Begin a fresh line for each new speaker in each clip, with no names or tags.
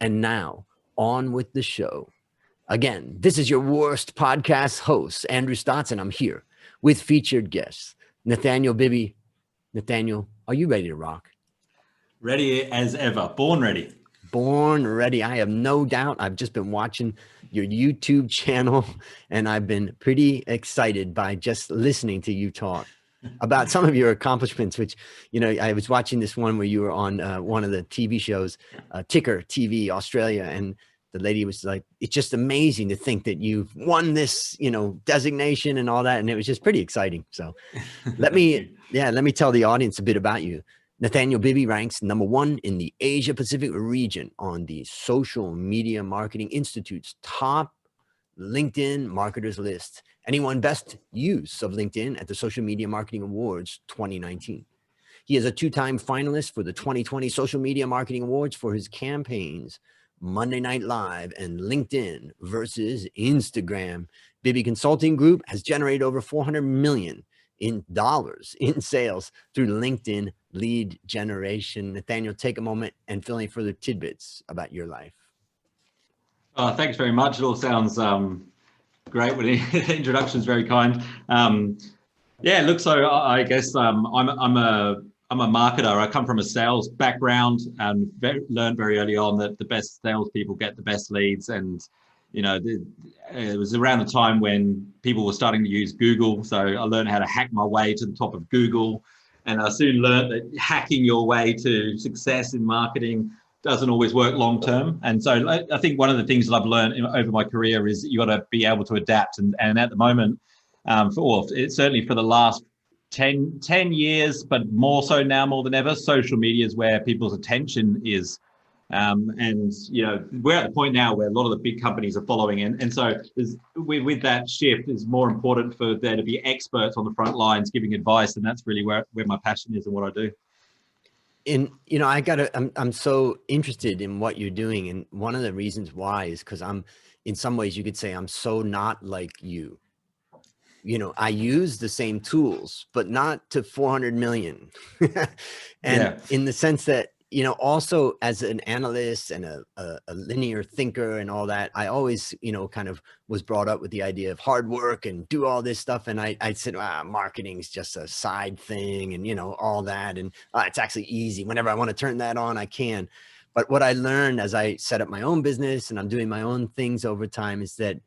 And now, on with the show. Again, this is your worst podcast host, Andrew Stotts, and I'm here with featured guests, Nathaniel, Bibby. Nathaniel, are you ready to rock?
Ready as ever. Born ready.
Born ready. I have no doubt. I've just been watching your YouTube channel, and I've been pretty excited by just listening to you talk about some of your accomplishments, which, you know, I was watching this one where you were on one of the TV shows, Ticker TV Australia, and the lady was like, it's just amazing to think that you've won this, you know, designation and all that. And it was just pretty exciting. So let me tell the audience a bit about you. Nathaniel Bibby ranks #1 in the Asia Pacific region on the Social Media Marketing Institute's top LinkedIn marketers list, and he won Best Use of LinkedIn at the Social Media Marketing Awards 2019. He is a 2-time finalist for the 2020 Social Media Marketing Awards for his campaigns Monday Night Live and LinkedIn versus Instagram. Bibby Consulting Group has generated over $400 million in sales through LinkedIn lead generation. Nathaniel, take a moment and fill in further tidbits about your life.
Thanks very much. It all sounds great. The introduction is very kind. So I guess I'm a marketer. I come from a sales background and learned very early on that the best salespeople get the best leads. And you know, it was around the time when people were starting to use Google. So I learned how to hack my way to the top of Google. And I soon learned that hacking your way to success in marketing doesn't always work long term. And so I think one of the things that I've learned over my career is you got to be able to adapt. And at the moment, certainly for the last 10 years, but more so now more than ever, social media is where people's attention is. And you know, we're at the point now where a lot of the big companies are following, and so with that shift, it's more important for there to be experts on the front lines giving advice, and that's really where my passion is and what I do.
And you know, I'm so interested in what you're doing, and one of the reasons why is because I'm, in some ways, you could say I'm so not like you. You know, I use the same tools, but not to 400 million. And in the sense that, you know, also as an analyst and a linear thinker and all that, I always, you know, kind of was brought up with the idea of hard work and do all this stuff. And I said, marketing is just a side thing and, you know, all that. And it's actually easy. Whenever I want to turn that on, I can. But what I learned as I set up my own business and I'm doing my own things over time is that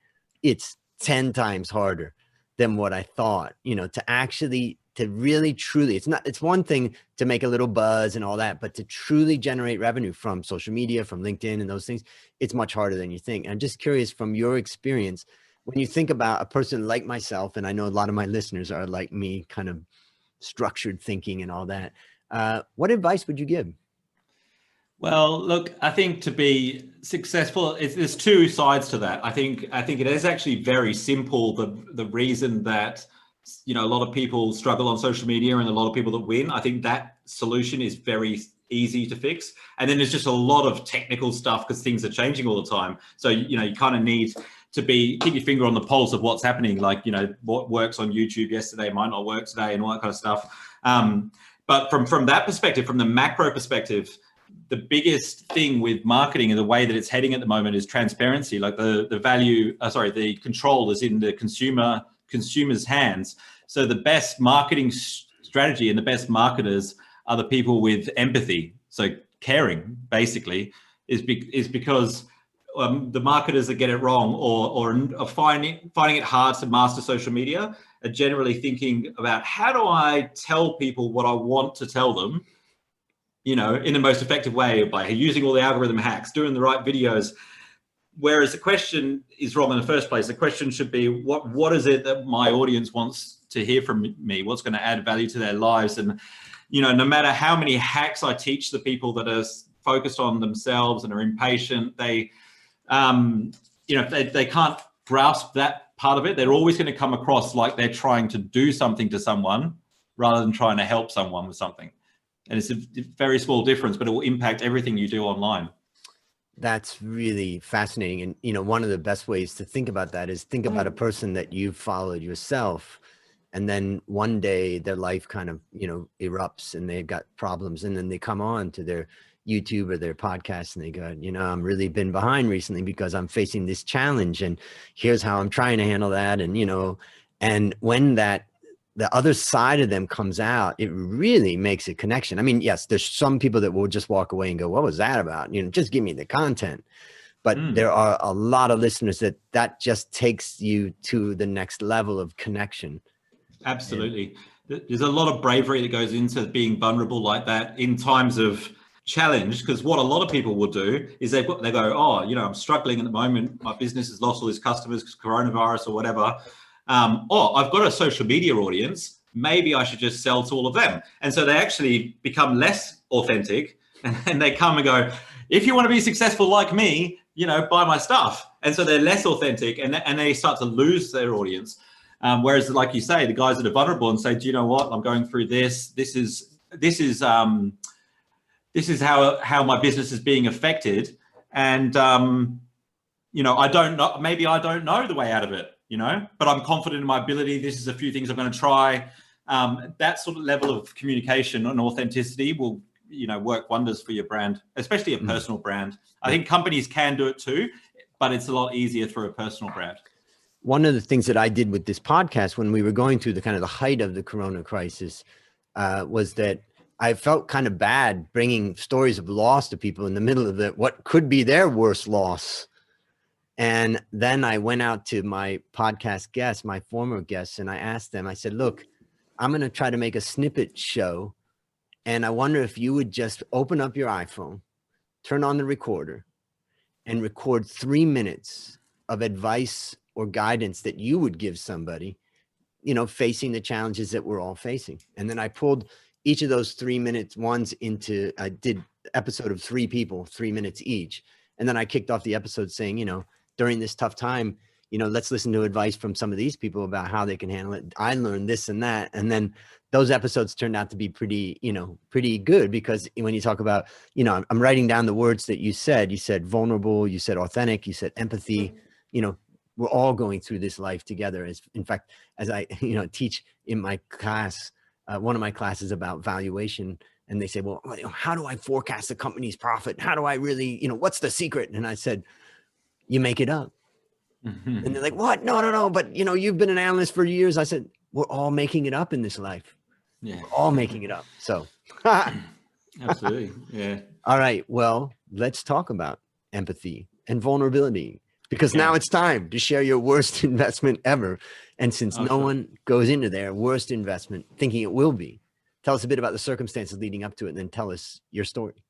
it's 10 times harder than what I thought, you know, to really truly, it's one thing to make a little buzz and all that, but to truly generate revenue from social media, from LinkedIn and those things, it's much harder than you think. And I'm just curious from your experience, when you think about a person like myself, and I know a lot of my listeners are like me, kind of structured thinking and all that, what advice would you give?
Well, look, I think to be successful, there's two sides to that. I think it is actually very simple. The reason that, you know, a lot of people struggle on social media and a lot of people that win, I think that solution is very easy to fix. And then there's just a lot of technical stuff because things are changing all the time. So, you know, you kind of need to keep your finger on the pulse of what's happening. Like, you know, what works on YouTube yesterday might not work today and all that kind of stuff. But from that perspective, from the macro perspective, the biggest thing with marketing and the way that it's heading at the moment is transparency. Like the control is in the consumer's hands. So the best marketing strategy and the best marketers are the people with empathy. So caring, basically, is because the marketers that get it wrong or are finding it hard to master social media are generally thinking about how do I tell people what I want to tell them, you know, in the most effective way by using all the algorithm hacks, doing the right videos. Whereas the question is wrong in the first place. The question should be, what is it that my audience wants to hear from me? What's going to add value to their lives? And, you know, no matter how many hacks I teach the people that are focused on themselves and are impatient, they can't grasp that part of it. They're always going to come across like they're trying to do something to someone rather than trying to help someone with something. And it's a very small difference, but it will impact everything you do online.
That's really fascinating. And, you know, one of the best ways to think about that is think about a person that you've followed yourself. And then one day their life kind of, you know, erupts and they've got problems. And then they come on to their YouTube or their podcast, and they go, you know, I'm really been behind recently because I'm facing this challenge, and here's how I'm trying to handle that. And, you know, and when that, the other side of them comes out, it really makes a connection. I mean, yes, there's some people that will just walk away and go, what was that about? You know, just give me the content. But there are a lot of listeners that just takes you to the next level of connection.
Absolutely. There's a lot of bravery that goes into being vulnerable like that in times of challenge, because what a lot of people will do is they go, oh, you know, I'm struggling at the moment. My business has lost all its customers because coronavirus or whatever. Oh, I've got a social media audience. Maybe I should just sell to all of them. And so they actually become less authentic, and they come and go, if you want to be successful like me, you know, buy my stuff. And so they're less authentic, and they start to lose their audience. Whereas, like you say, the guys that are vulnerable and say, do you know what, I'm going through this. This is how my business is being affected. And, you know, I don't know, maybe I don't know the way out of it, you know, but I'm confident in my ability. This is a few things I'm going to try. That sort of level of communication and authenticity will, you know, work wonders for your brand, especially a personal brand. I think companies can do it too, but it's a lot easier through a personal brand.
One of the things that I did with this podcast when we were going through the kind of the height of the Corona crisis was that I felt kind of bad bringing stories of loss to people in the middle of what could be their worst loss. And then I went out to my podcast guests, my former guests, and I asked them, I said, look, I'm going to try to make a snippet show. And I wonder if you would just open up your iPhone, turn on the recorder, and record 3 minutes of advice or guidance that you would give somebody, you know, facing the challenges that we're all facing. And then I pulled each of those 3 minutes ones into, I did episode of 3 people, 3 minutes each. And then I kicked off the episode saying, you know, during this tough time, you know, let's listen to advice from some of these people about how they can handle it. I learned this and that. And then those episodes turned out to be pretty, you know, pretty good, because when you talk about, you know, I'm writing down the words that you said vulnerable, you said authentic, you said empathy, you know, we're all going through this life together. In fact, as I, you know, teach in my class, one of my classes about valuation, and they say, well, how do I forecast a company's profit? How do I really, you know, what's the secret? And I said, you make it up. And they're like, what? No. But, you know, you've been an analyst for years. I said, we're all making it up in this life. Yeah. We're all making it up. So.
Absolutely. Yeah.
All right. Well, let's talk about empathy and vulnerability, because now it's time to share your worst investment ever. And since no one goes into their worst investment thinking it will be, tell us a bit about the circumstances leading up to it, and then tell us your story.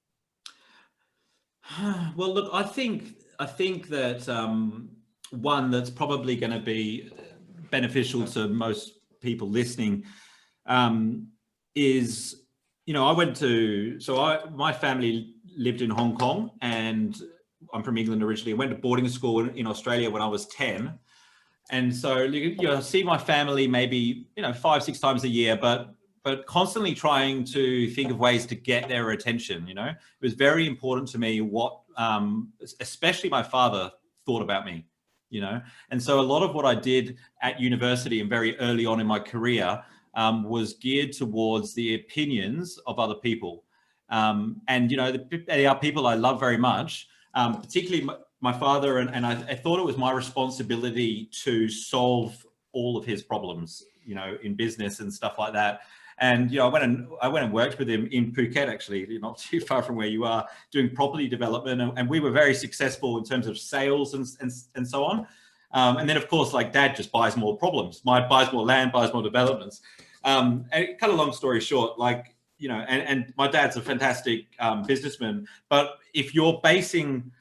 Well, look, I think that one that's probably going to be beneficial to most people listening is, you know, my family lived in Hong Kong, and I'm from England originally. I went to boarding school in Australia when I was 10. And so, you know, I see my family maybe, you know, 5-6 times a year, but constantly trying to think of ways to get their attention. You know, it was very important to me what, especially my father thought about me, you know. And so a lot of what I did at university and very early on in my career was geared towards the opinions of other people. And, you know, they are people I love very much, particularly my father. And I thought it was my responsibility to solve all of his problems, you know, in business and stuff like that. And, you know, I went and worked with him in Phuket, actually, not too far from where you are, doing property development. And we were very successful in terms of sales and so on. And then, of course, like Dad just buys more problems. Buys more land, buys more developments. And cut a long story short, like, you know, and my dad's a fantastic businessman. But if you're basing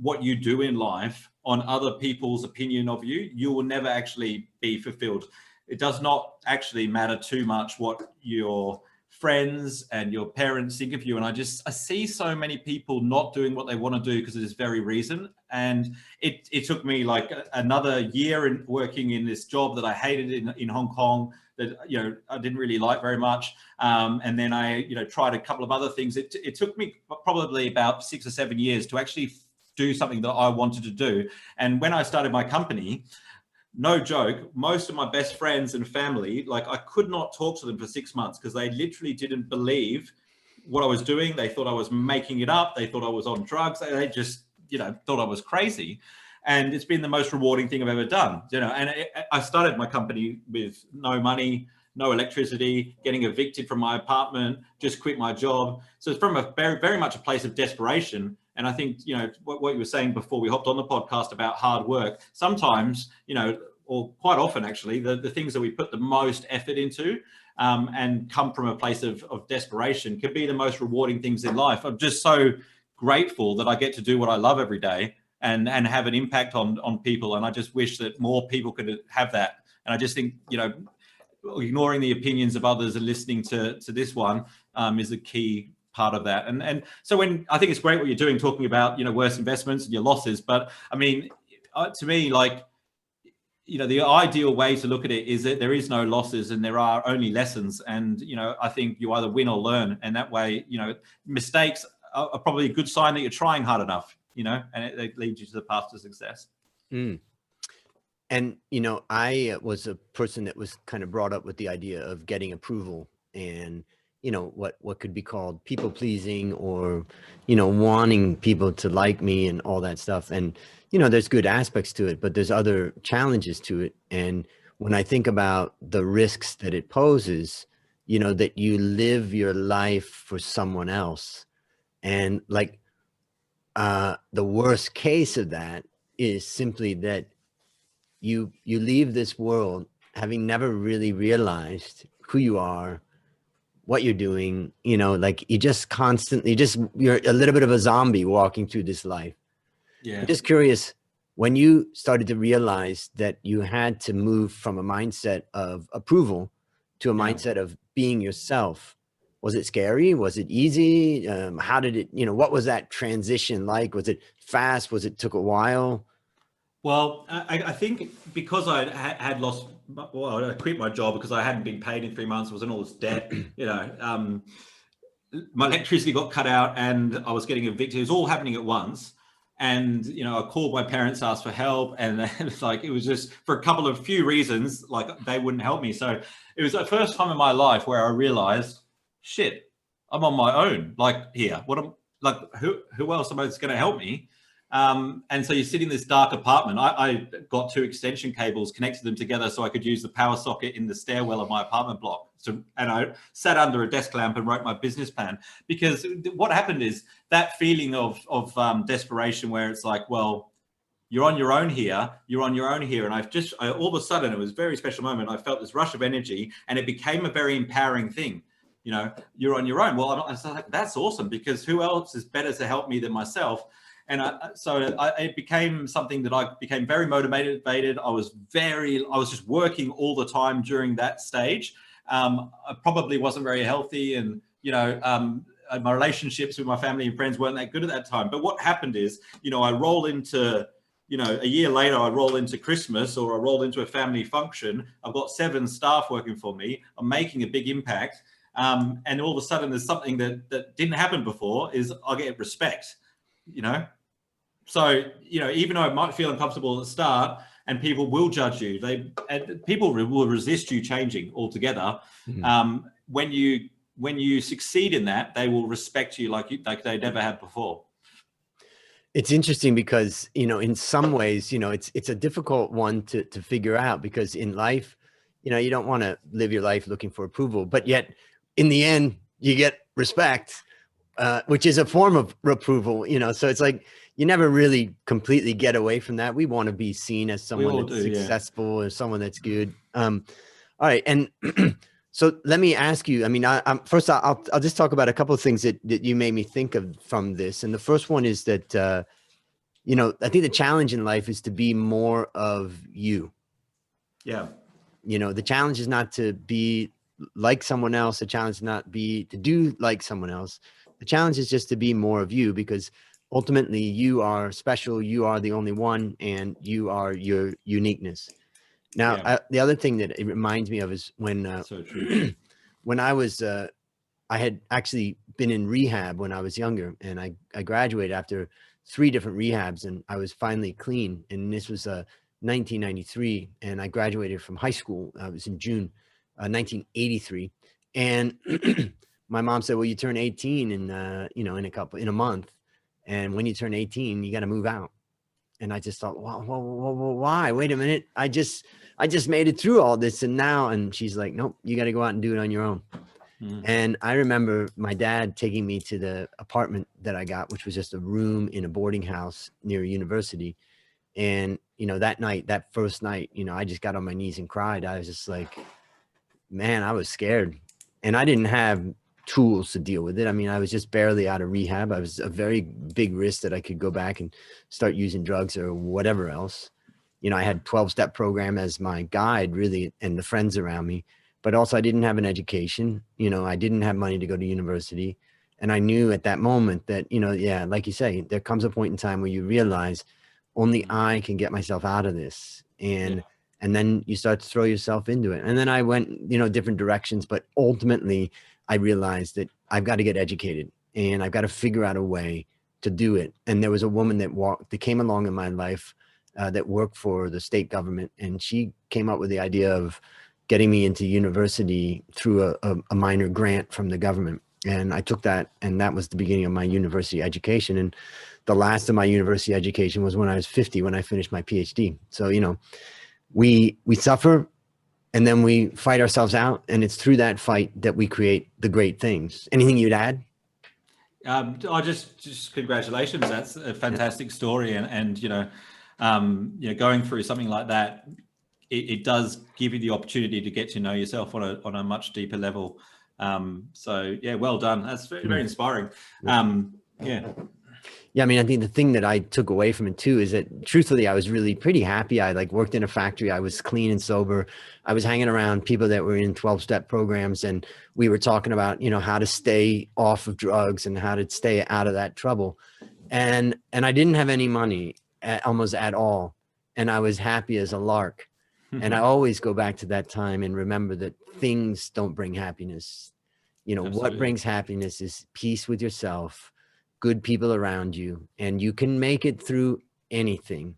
what you do in life on other people's opinion of you, you will never actually be fulfilled. It does not actually matter too much what your friends and your parents think of you. And I see so many people not doing what they want to do because of this very reason. And it took me like another year in working in this job that I hated in Hong Kong, that, you know, I didn't really like very much. And then I, you know, tried a couple of other things. It took me probably about 6 or 7 years to actually do something that I wanted to do. And when I started my company, no joke, most of my best friends and family, like, I could not talk to them for 6 months because they literally didn't believe what I was doing. They thought I was making it up. They thought I was on drugs. They just, thought I was crazy. And it's been the most rewarding thing I've ever done, and I started my company with no money, no electricity, getting evicted from my apartment, just quit my job. So it's from a very, very much a place of desperation. And I think, what you were saying before we hopped on the podcast about hard work, sometimes, or quite often actually, the things that we put the most effort into and come from a place of desperation can be the most rewarding things in life. I'm just so grateful that I get to do what I love every day and have an impact on people. And I just wish that more people could have that. And I just think, ignoring the opinions of others and listening to this one is a key part of that. And so when I think it's great what you're doing, talking about, worse investments and your losses. But I mean, to me, like, the ideal way to look at it is that there is no losses and there are only lessons. And, I think you either win or learn. And that way, mistakes are probably a good sign that you're trying hard enough, and it leads you to the path to success.
Mm. And, I was a person that was kind of brought up with the idea of getting approval and, what could be called people pleasing or, wanting people to like me and all that stuff. And, there's good aspects to it, but there's other challenges to it. And when I think about the risks that it poses, that you live your life for someone else. And like, the worst case of that is simply that you leave this world having never really realized who you are, what you're doing, like you just constantly you're a little bit of a zombie walking through this life.
Yeah.
I'm just curious, when you started to realize that you had to move from a mindset of approval to a mindset of being yourself, was it scary? Was it easy? How did it, what was that transition like? Was it fast? Was it took a while?
Well, I think because I had lost, I quit my job because I hadn't been paid in 3 months, I was in all this debt, my electricity got cut out and I was getting evicted. It was all happening at once. And, I called my parents, asked for help. And it was just for a few reasons, like they wouldn't help me. So it was the first time in my life where I realized, shit, I'm on my own, like here, who else am I going to help me? And so you sit in this dark apartment. I got 2 extension cables, connected them together so I could use the power socket in the stairwell of my apartment block. And I sat under a desk lamp and wrote my business plan, because what happened is that feeling of desperation where it's like, well, you're on your own here. And all of a sudden, it was a very special moment. I felt this rush of energy and it became a very empowering thing. You're on your own. Well, I was like, that's awesome, because who else is better to help me than myself? And it became something that I became very motivated. I was just working all the time during that stage. I probably wasn't very healthy, and my relationships with my family and friends weren't that good at that time. But what happened is, I roll into, a year later, I roll into Christmas, or I roll into a family function. I've got 7 staff working for me. I'm making a big impact. And all of a sudden there's something that didn't happen before, is I get respect, So, even though it might feel uncomfortable at the start and people will judge you, people will resist you changing altogether. Mm-hmm. When you succeed in that, they will respect you like they never have before.
It's interesting because, in some ways, it's a difficult one to figure out, because in life, you don't want to live your life looking for approval, but yet in the end, you get respect, which is a form of approval, so it's like, you never really completely get away from that. We want to be seen as someone that's successful, or someone that's good. All right. And so let me ask you, I mean, first I'll just talk about a couple of things that you made me think of from this. And the first one is that, I think the challenge in life is to be more of you.
Yeah.
The challenge is not to be like someone else. The challenge is not to do like someone else. The challenge is just to be more of you, because ultimately you are special. You are the only one, and you are your uniqueness. Now, the other thing that it reminds me of is when,
so true.
when I was, I had actually been in rehab when I was younger, and I graduated after 3 different rehabs, and I was finally clean. And this was 1993, and I graduated from high school. I was in June 1983. And my mom said, well, you turn 18 in, in a month. And when you turn 18, you got to move out. And I just thought, why? Wait a minute. I just made it through all this. And she's like, nope, you got to go out and do it on your own. And I remember my dad taking me to the apartment that I got, which was just a room in a boarding house near a university. And, that first night, I just got on my knees and cried. I was just like, man, I was scared. And I didn't have tools to deal with it. I mean, I was just barely out of rehab. I was a very big risk that I could go back and start using drugs or whatever else. I had 12-step program as my guide, really, and the friends around me. But also I didn't have an education. I didn't have money to go to university. And I knew at that moment that, like you say, there comes a point in time where you realize only I can get myself out of this. And then you start to throw yourself into it. And then I went, different directions. But ultimately, I realized that I've got to get educated and I've got to figure out a way to do it. And there was a woman that came along in my life that worked for the state government. And she came up with the idea of getting me into university through a minor grant from the government. And I took that, and that was the beginning of my university education. And the last of my university education was when I was 50, when I finished my PhD. So, we suffer and then we fight ourselves out. And it's through that fight that we create the great things. Anything you'd add?
Just congratulations. That's a fantastic story. And going through something like that, it does give you the opportunity to get to know yourself on a much deeper level. So yeah, well done. That's very, very inspiring.
Yeah, I mean, I think the thing that I took away from it too is that truthfully, I was really pretty happy. I worked in a factory. I was clean and sober. I was hanging around people that were in 12-step programs, and we were talking about, how to stay off of drugs and how to stay out of that trouble. And I didn't have any money almost at all. And I was happy as a lark. And I always go back to that time and remember that things don't bring happiness. What brings happiness is peace with yourself, good people around you, and you can make it through anything.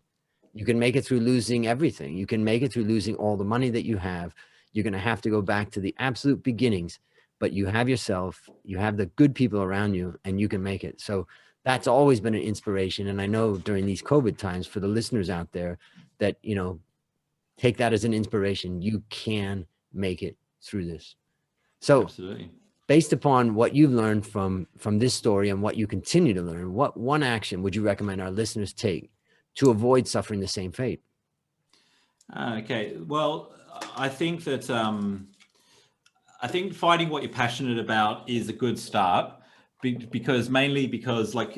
You can make it through losing everything. You can make it through losing all the money that you have. You're going to have to go back to the absolute beginnings, but you have yourself, you have the good people around you, and you can make it. So that's always been an inspiration. And I know during these COVID times, for the listeners out there, that, take that as an inspiration. You can make it through this. So absolutely. Based upon what you've learned from this story and what you continue to learn, what one action would you recommend our listeners take to avoid suffering the same fate?
Okay. Well, I think that finding what you're passionate about is a good start. Because like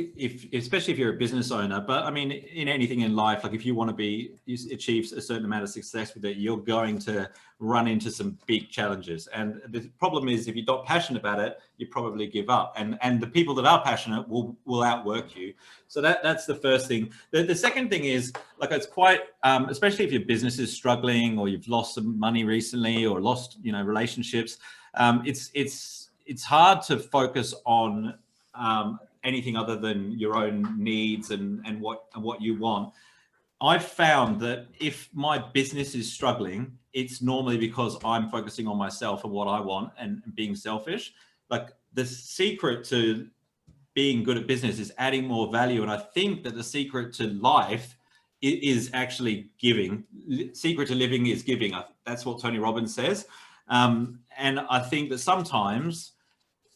especially if you're a business owner, but I mean, in anything in life, like if you want to achieve a certain amount of success with it, you're going to run into some big challenges. And the problem is, if you're not passionate about it, you probably give up. And the people that are passionate will outwork you. So that's the first thing. The second thing is, like, it's quite, especially if your business is struggling or you've lost some money recently or lost, relationships. It's hard to focus on anything other than your own needs and what you want. I've found that if my business is struggling, it's normally because I'm focusing on myself and what I want and being selfish. Like, the secret to being good at business is adding more value. And I think that the secret to life is actually giving. Secret to living is giving. That's what Tony Robbins says. And I think that sometimes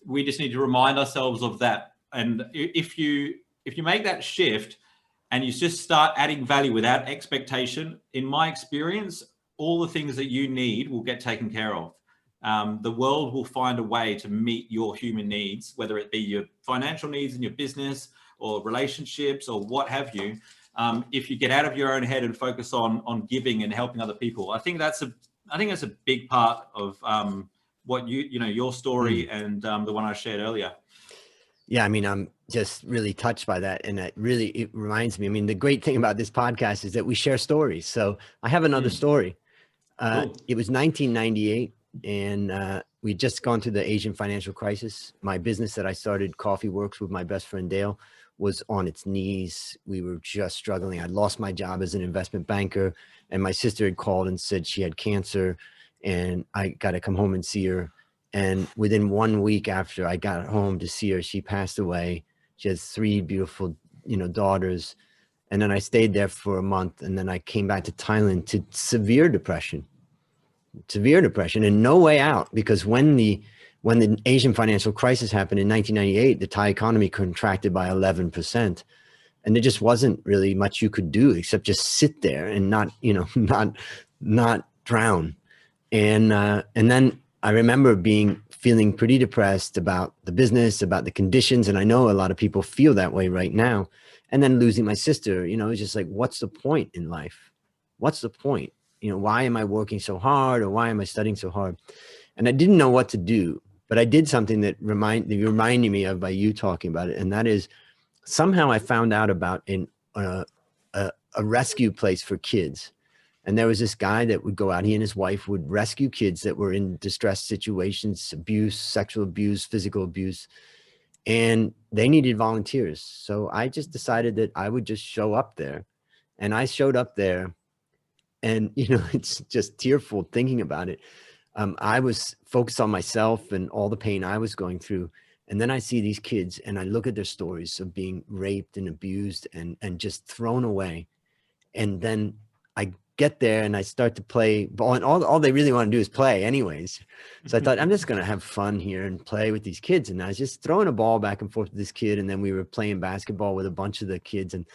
we just need to remind ourselves of that. And if you make that shift and you just start adding value without expectation, in my experience, all the things that you need will get taken care of. The world will find a way to meet your human needs, whether it be your financial needs in your business or relationships or what have you. If you get out of your own head and focus on giving and helping other people, I think that's a big part of what your story and the one I shared earlier.
Yeah, I mean, I'm just really touched by that. And it reminds me, I mean, the great thing about this podcast is that we share stories. So I have another story. Cool. It was 1998 and we'd just gone through the Asian financial crisis. My business that I started, Coffee Works, with my best friend Dale, was on its knees. We were just struggling. I'd lost my job as an investment banker, and my sister had called and said she had cancer and I got to come home and see her. And within 1 week after I got home to see her, she passed away. She has 3 beautiful, daughters. And then I stayed there for a month, and then I came back to Thailand to severe depression and no way out, because when the Asian financial crisis happened in 1998, the Thai economy contracted by 11%. And there just wasn't really much you could do except just sit there and not, not drown. And then I remember feeling pretty depressed about the business, about the conditions. And I know a lot of people feel that way right now. And then losing my sister, it's just like, what's the point in life? What's the point? Why am I working so hard, or why am I studying so hard? And I didn't know what to do, but I did something that you reminded me of by you talking about it. And that is, somehow I found out about a rescue place for kids. And there was this guy that would go out, he and his wife would rescue kids that were in distressed situations, abuse, sexual abuse, physical abuse, and they needed volunteers. So I just decided that I would just show up there. And I showed up there, and, it's just tearful thinking about it. I was focused on myself and all the pain I was going through. And then I see these kids and I look at their stories of being raped and abused and just thrown away. And then I get there and I start to play ball, and all they really want to do is play anyways. So I thought, I'm just going to have fun here and play with these kids. And I was just throwing a ball back and forth with this kid. And then we were playing basketball with a bunch of the kids, and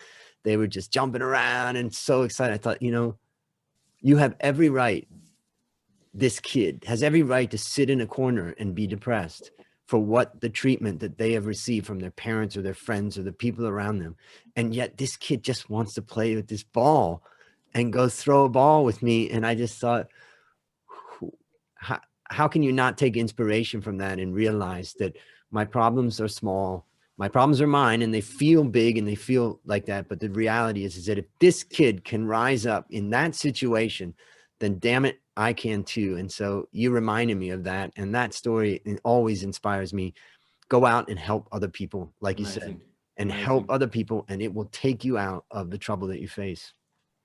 they were just jumping around and so excited. I thought, you have every right. This kid has every right to sit in a corner and be depressed for what the treatment that they have received from their parents or their friends or the people around them. And yet this kid just wants to play with this ball and go throw a ball with me. And I just thought, how can you not take inspiration from that and realize that my problems are small, my problems are mine, and they feel big and they feel like that. But the reality is that if this kid can rise up in that situation, then damn it, I can too. And so you reminded me of that. And that story always inspires me. Go out and help other people, like you said, and help other people, and it will take you out of the trouble that you face.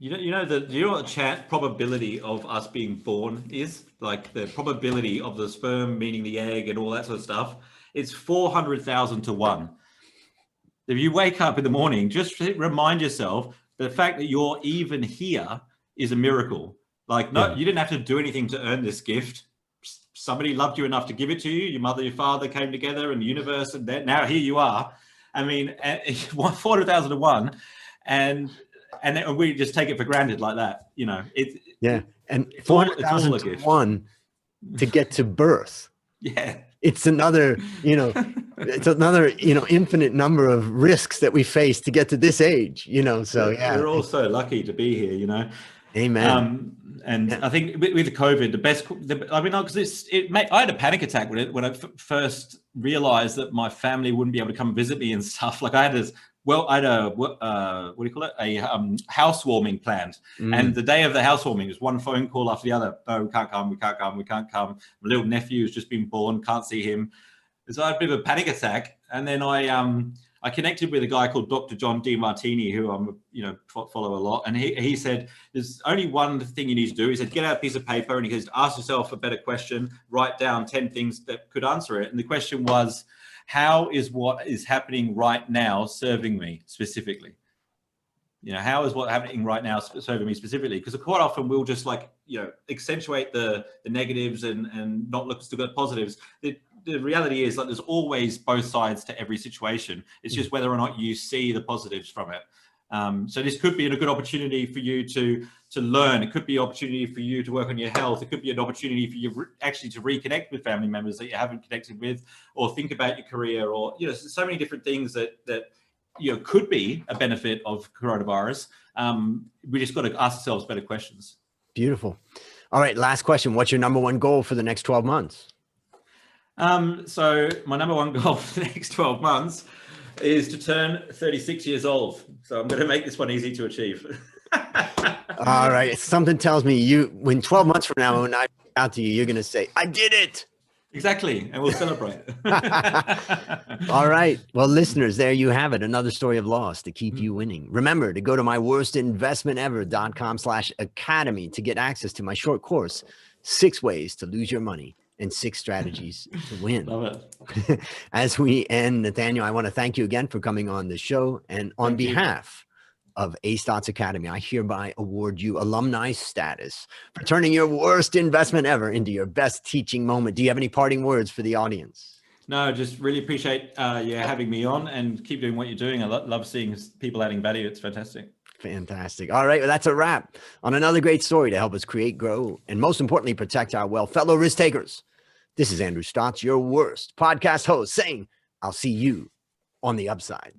Do you know what the probability of us being born is? Like the probability of the sperm meeting the egg and all that sort of stuff. It's 400,000 to 1. If you wake up in the morning, just remind yourself the fact that you're even here is a miracle. Like, no, you didn't have to do anything to earn this gift. Somebody loved you enough to give it to you. Your mother, your father came together, and the universe, and now here you are. I mean, 400,000 to 1, and we just take it for granted like that.
And 400,000 to 1 to get to birth.
Yeah,
it's another, infinite number of risks that we face to get to this age. So yeah,
we're all so lucky to be here.
Amen.
And I think with the COVID, because I had a panic attack when I first realized that my family wouldn't be able to come visit me and stuff. Like I had what do you call it? A housewarming planned. And the day of the housewarming was one phone call after the other. Oh, we can't come. My little nephew has just been born. Can't see him. So I had a bit of a panic attack. And then I connected with a guy called Dr. John DeMartini, who I'm, follow a lot. And he said, there's only one thing you need to do. He said, get out a piece of paper, and he goes, ask yourself a better question, write down 10 things that could answer it. And the question was, how is what is happening right now serving me specifically? How is what happening right now serving me specifically? Because quite often we'll just accentuate the negatives and not look at the positives. The reality is there's always both sides to every situation. It's just whether or not you see the positives from it. So this could be a good opportunity for you to learn. It could be an opportunity for you to work on your health. It could be an opportunity for you actually to reconnect with family members that you haven't connected with, or think about your career, or so many different things that could be a benefit of coronavirus. We just got to ask ourselves better questions.
Beautiful. All right, last question. What's your number one goal for the next 12 months?
So my number one goal for the next 12 months is to turn 36 years old. So I'm going to make this one easy to achieve.
All right. Something tells me when 12 months from now, when I reach out to you, you're going to say, I did it.
Exactly. And we'll celebrate.
All right. Well, listeners, there you have it. Another story of loss to keep you winning. Remember to go to myworstinvestmentever.com/academy to get access to my short course, 6 Ways to Lose Your Money and 6 strategies to win.
Love it.
As we end, Nathaniel, I want to thank you again for coming on the show. And on behalf of A Stotts Academy, I hereby award you alumni status for turning your worst investment ever into your best teaching moment. Do you have any parting words for the audience?
No, just really appreciate you having me on, and keep doing what you're doing. I love seeing people adding value. It's fantastic.
Fantastic. All right. Well, that's a wrap on another great story to help us create, grow, and most importantly, protect our wealth. Fellow risk takers, this is Andrew Stotts, your worst podcast host, saying I'll see you on the upside.